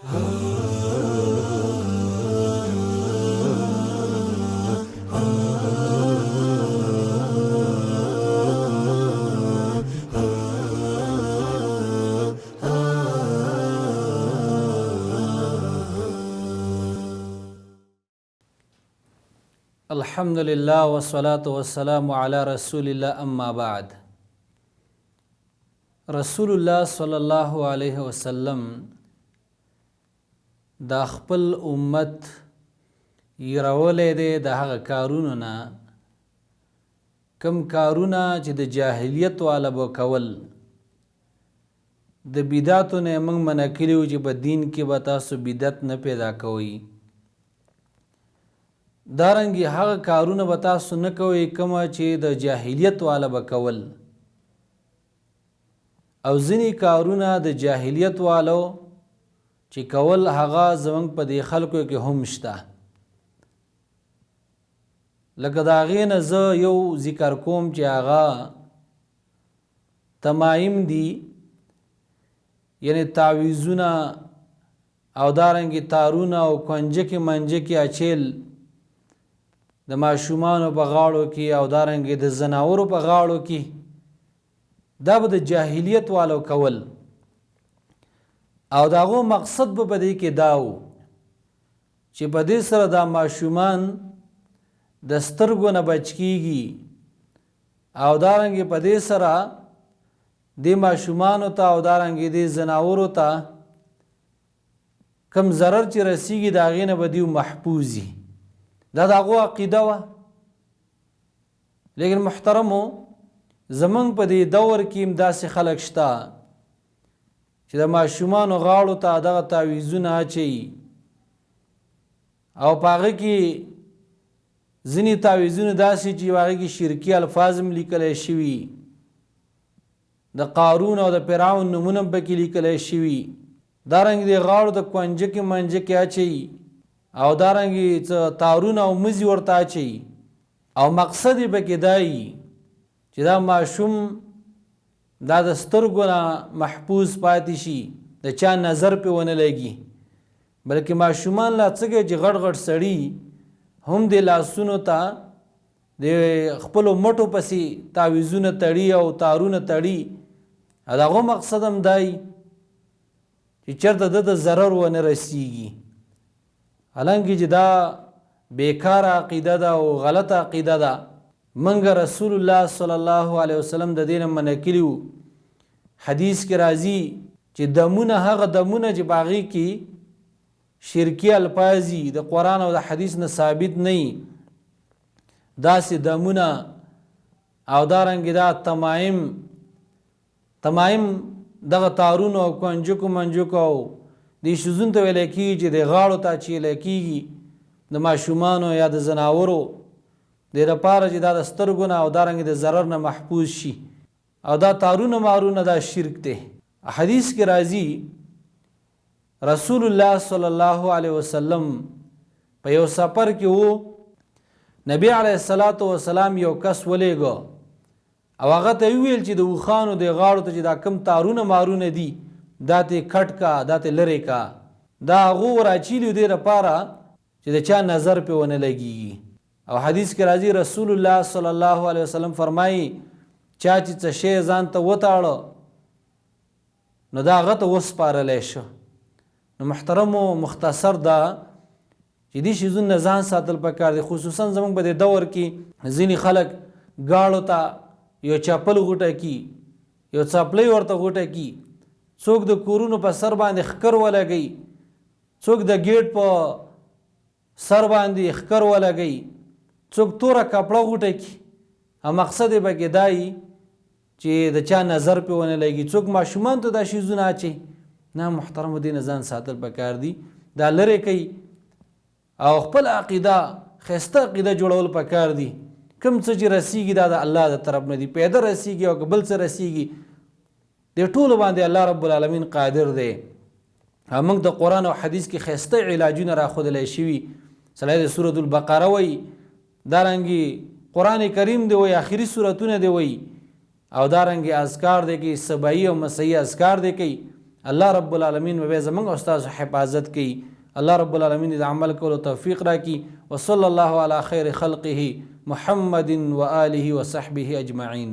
الحمد لله والصلاة والسلام على رسول الله اما بعد. رسول الله صلی الله علیه وسلم دا خپل امت یرولی دی د هغه کارونو نه کم کارونه چې د جاهلیت والا به کول، د بدعتو نه موږ منع کړي وو چې په دین کې به تاسو بدعت نه پیدا کوئ. دارنګې هغه کارونه به تاسو نه کوئ کومه چې د جاهلیت والا به کول، او ځینې کارونه د جاهلیت والو چې کول هغه زموږ په دې خلکو کې هم شته. لکه د هغې نه زه یو ذکر کوم چې هغه تمائم دي، یعنی تعویذونه او دارنګې تارونه او کنجکې منجکې اچیل د ماشومانو په غاړو کې او دارنګې د زناورو په غاړو کې، دا به د جاهلیت والو کول، او د هغو مقصد به په دې کې دا و چې په دې سره دا ماشومان د سترګو نه بچ کېږي، او دارنګې په دې سره دې ماشومانو ته او دارنګې دې زناورو ته کم ضرر چې رسیږي د هغې نه به دوی محفوظ وي. دا د هغو عقیده وه. لیکن محترمو، زمونږ په دې دور کې هم داسې خلک شته چې د ماشومانو غاړو ته دغه تعویذونه اچوي، او په هغه کې ځینې تعویذونه داسې چې په هغې کې شرکي الفاظ هم لیکلی شوي، د قارون او د فرعون نومونه هم پکې لیکلی شوي، دارنګې د غاړو د کنجکې منجکې اچوي، او دارنګې څه تارونه او مزي ورته اچوي، او مقصد یې پکې دا وي چې دا ماشوم دا د سترګو نه محفوظ پاتې شي، د چا نظر پې ونه لګي. بلکې ماشومان لا څه کوي چې غټ غټ سړي هم د لاسونو ته د خپلو مټو پسې تعویذونه تړي او تارونه تړي، او د هغو مقصد هم دا وي چې چېرته ده د ضرر ونه رسیږي. حالانکه چې دا بیکاره عقیده ده او غلطه عقیده ده. منګه رسول الله صلی الله علیه وسلم د دې نه منع کړي وو. حدیث کې راځي چې دمونه هغه دمونه چې په هغې کې شرکي الفاظ دي، د قرآن او د حدیث نه ثابت نه وي، داسې دمونه او دارنګې دا تمائم دغه تارونو او کنجکو منجکو او دې شیزونو ته ویلی کېږي چې د غاړو ته اچیلی کېږي د ماشومانو یا د زناورو دې لپاره چې دا د سترګو نه او دارنګې د ضرر نه محفوظ شي، او دا تارونه مارونه دا شرک دی. حدیث کې راځي رسول الله صلی الله علیه وسلم په یو سفر کې وو، نبی علیه السلام یو کس ولیږه او هغه ته ویل چې د اوښانو د غاړو ته چې دا کم تارونه مارونه دي دا ته کټ کا، دا ته لرې کا، دا هغو راچیلي دې لپاره چې د چا نظر پې ونه لګېږي. او حدیث کې راځي رسول الله صلی الله علیه وسلم فرمایي چا چې څه شی ځان ته وتاړه نو دا هغه ته وسپارلی شه. نو محترمو، مختصر دا چې دې شیزونو نه ځان ساتل پکار دی. خصوصا زموږ په دې دور کې ځینې خلک گاړو ته یو چپل غوټه کی، یو څپلۍ ورته غوټه کی، څوک د کورونو په سر باندې ښکر ولګوي، څوک د ګیټ په سر باندې ښکر ولګوي، څوک توره کپړه غوټه کی، او مقصد یې پکې دا وي چې د چا نظر پې ونه لګي. څوک ماشومان ته دا شیزونه اچوي. نه محترمو، دې نه ځان ساتل پکار دي، دا لرې کوي، او خپل عقیده ښایسته عقیده جوړول پکار دي. کوم څه چې رسیږي دا د الله د طرف نه دي، پیدا رسیږي او که بل څه رسیږي دې ټولو باندې الله رب العالمین قادر دی. موږ د قرآن او حدیث کې ښایسته علاجونه راښودلی شوي. سړی د سورة البقره وایي، دارنګې قرآن کریم دی وایي، آخري سورتونه دی وایي، او دارنګې اذکار دی کوي، سبایي او مسیحي اذکار دی کوي، الله رب العالمین به زمونږ او ستاسو حفاظت کوي. الله رب العالمین د عمل کولو توفیق راکړي. وصلی الله علی خیر خلقه محمد و آله و صحبه اجمعین.